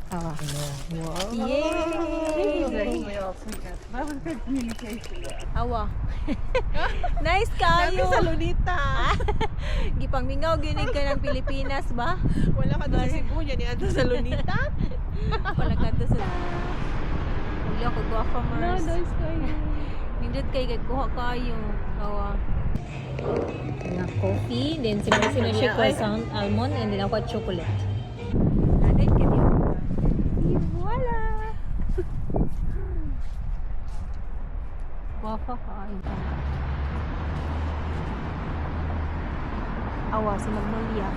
Wow. Yay! Awa. Nice kayo. Sa Lunita. Gipangmingaw ginig ka ng Pilipinas ba? Wala ka doon sa Cebu, yan yan sa Lunita. Wala ka doon sa... Wala ko guwafamers. kayo. Nindot kay kuha kayo. Awa. Na coffee, then si Mercy na siya croissant, almond, and then ako chocolate. Natin ka niyo. Voila! Guwafa kayo. Awa, si Magnolia.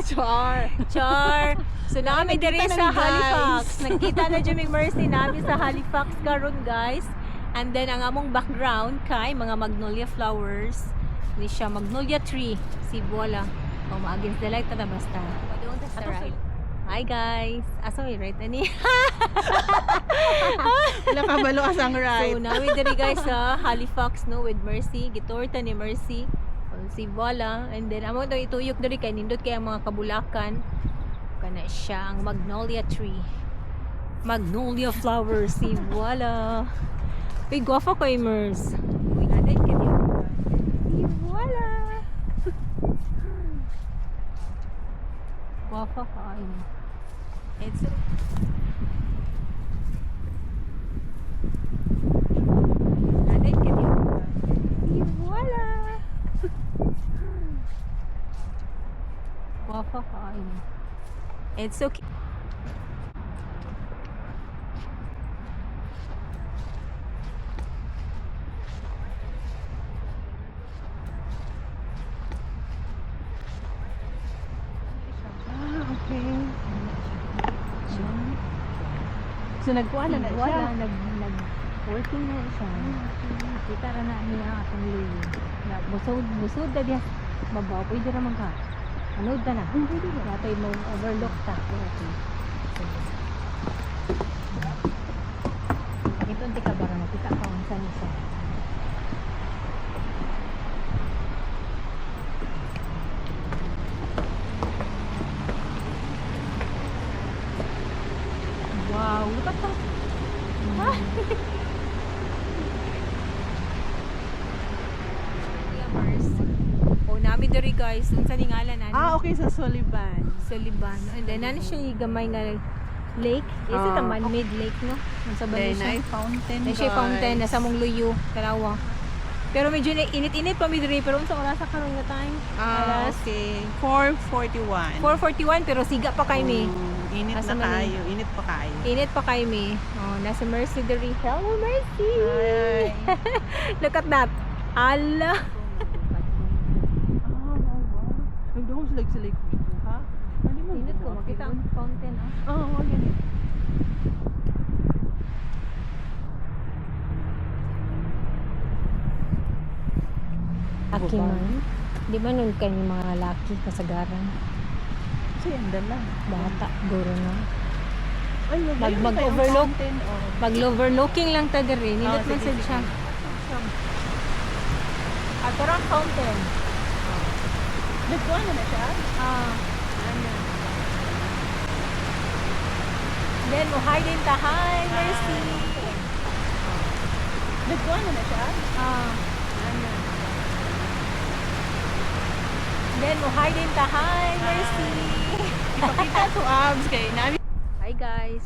Char. Char. So namin diri Nakita sa na ni Halifax. guys. Nagkita na Jimmy Mercy namin sa Halifax karon guys. And then ang among background kay mga magnolia flowers. Ni siya magnolia tree. Si Bola. O maagins the light na basta. Doon sa right. Hi guys. Asa may right ani? Wala ka balo asang right. So namin diri guys sa Halifax no with Mercy. Gitorta ni Mercy. Si Bola, and then amo to ituyok diri kay nindot kay ang mga kabulakan kana siya ang magnolia tree, magnolia flowers. Si Bola, uy guwapo ko Mers. Uy natin ka niyo. Si Bola, guwapo ka ay. It's natin ka niyo. Si Bola, guwapo ka ay. It's okay. Okay. So nagkuha na siya. Wala, nag-working na siya. Kita ra na niya akong luyo. Na busod na diya. Babaw, pwede naman ka. Anood ka na. Pwede na. Natay mo overlook ta. Okay. Ito hindi ka bara nakita ka kung saan siya. Wow, lupat ka. Oh, nabi diri guys, unsa ni ngalan ani? Okay, sa Sullivan. Sa Liban. And then ano siya gamay nga lake? Is it a man-made lake no? Unsa ba Then siya? ay fountain. Na siya fountain nasa mong luyo, Tarawa. Pero medyo init-init pa mi diri pero unsa oras sa karon nga time? Alas Okay. 4:41. 4:41 pero siga pa kay mi. Init Asa na man kayo. Init pa kayo. Init pa kay mi. Oh, nasa Mercy diri. Hello Mercy. Ay. Look at that. Ala. Nagdahon sila sa lake dito, ha? Hindi mo Init ko makita ang fountain ah. Oo, yan. Aki man. Di ba nun kayo mga lalaki kasagaran? Kasi ang dala. Bata, guro na. Ay, Mag-overlook. Mag-overlooking lang ta diri. Nindot man sige, sad siya. sige. Ah, parang fountain. Nagkuha na siya? Ano. Then, muhay din ta. Hi, Mercy. Nagkuha na siya? Ano. Then, muhay din ta. Hi, Mercy. Ipakita to abs kay namin. Hi, guys.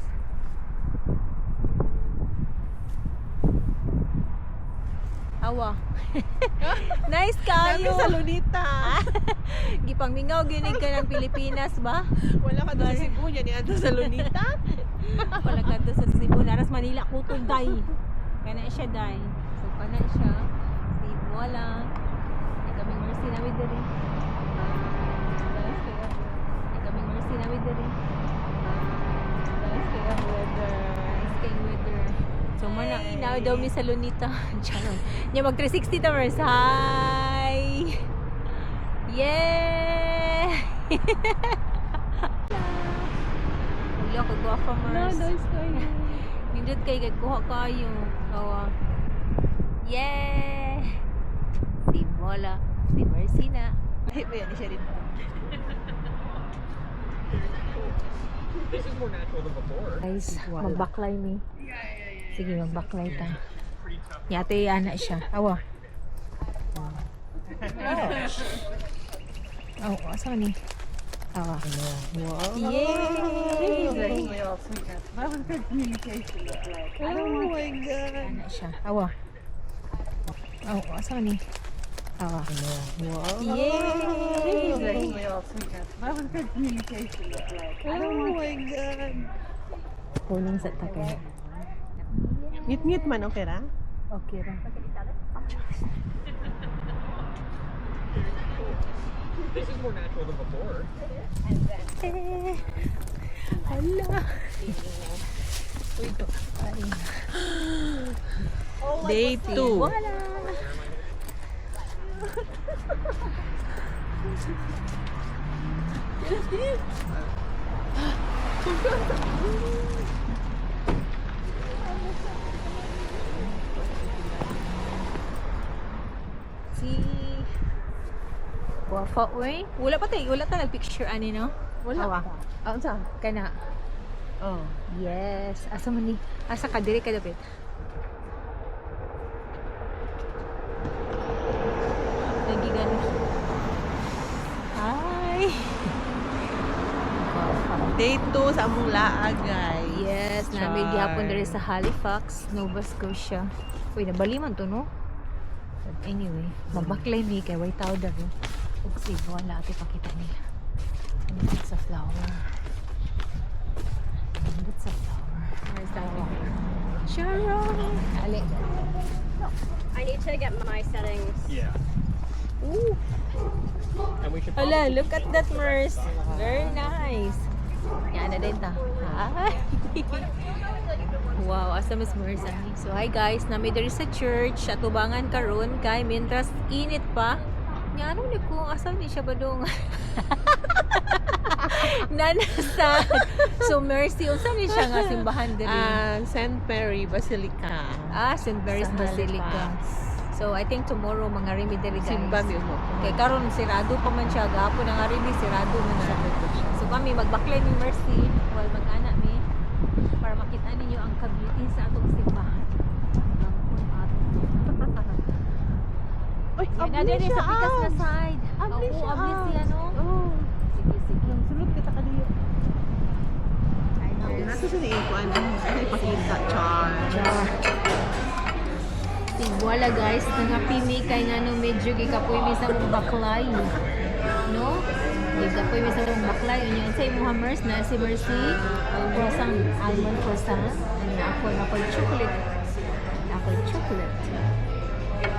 Awa. Nice Namin kayo. sa Lunita. Gipangmingaw ginig ka ng Pilipinas ba? Wala ka doon sa Cebu, yan yan sa Lunita. Wala ka doon sa Cebu. Naras Manila, kutol day. Kana siya day. So, kana siya. Si Bola. Ay kaming Mercy namin diri. Ay kaming Mercy namin diri. Nice kayong weather. So, mana, now daw mi sa Lunita. Charon. Nya mag 360 towers. Hi! Yeah! Wala ko guwapa Mars. kayo. Nindot kay kuha kayo. Kawa. Yeah! Si Bola. Si Mercy na. Ay, ba yan? Siya rin. This is more natural than before. Guys, magbaklay ni. Sige, magbaklay ta. Yate ana siya. Awa. Oh, asa ni? Awa. Wow. Yay! That was good communication. Oh my God. Ana siya. Awa. Oh, asa ni? Awa. Wow. Yay! That was good communication. Oh my God. Kuning sa takay. Ngit-ngit man, okay ra? Okay ra. This is more natural than before. Eh. Hala. Uy, to. Ay. Day 2. Wala. Si Wafa, uy. Wala pa tayo. Wala ta nag-picture ani, no? Awa. Ah, unsa? Kana. Oh. Yes. Asa man ni? Asa ka diri ka dapit. Nagigan. Hi. Day 2 sa among laag, guys. Yes, namin gihapon diri sa Halifax, Nova Scotia. Uy, nabali man to, no? But anyway, mabaklay ni kay white powder. Ug si wala ati pakita nila. It's a flower. It's a flower. Where's that one? Sharon! Ali. I need to get my settings. Yeah. Ooh! And we should Hala, look at that, Mers. Very nice. Yan na din ta. Hi! Wow, asa mas Mers ani. So, hi guys, nami diri sa church. Atubangan karon kay mientras init pa. Nga ano ni ko, asa ni siya ba dong? Nanasa. So, Mercy, unsa ni siya nga simbahan diri? St. Mary Basilica. St. Mary's Sa Basilica. Halifax. So, I think tomorrow mga rimi diri guys. Simba mi mo. Kay karon sirado pa man siya gahapon ang rimi sirado man siya. So kami magbaklay ni Mercy while mag-ana mi para makita ninyo ang ka-beauty sa atong simbahan. Uy, Yan na diri sa pikas na side. Abli Oo, siya. abli siya, no? Oh. Sige, sige. Sulod kita kadiyo. Hi, Mercy. Nato sa niyo ko ano, ay pakita char. Wala guys, nangapimi kay nga no medyo gikapoy mi sa mong baklay. No? Gikapoy mi sa mong baklay. Yun sa imong hammers na si Mercy. Croissant, almond croissant. And ako chocolate. Ako chocolate.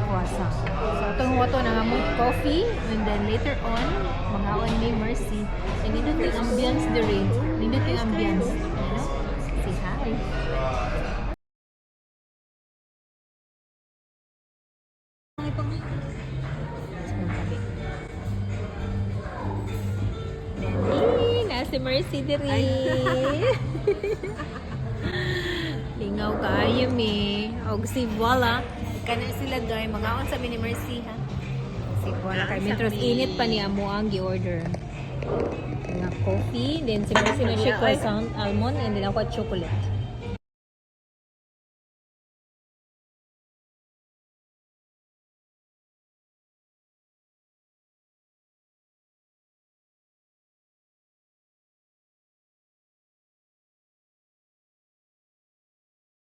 Croissant. So itong wato na mo coffee. And then later on, mangawan ni Mercy. And nindot yung ambience diri. Nindot yung ambience. You know? Say hi. Si Mercy diri. Lingaw kayo mi. Og si Voila. Kana sila guys. Mga sa ni Mercy ha. Si Voila kay mitros init pa ni amo ang gi-order. Nga coffee. Then si Mercy na siya croissant, almond, and then ako chocolate.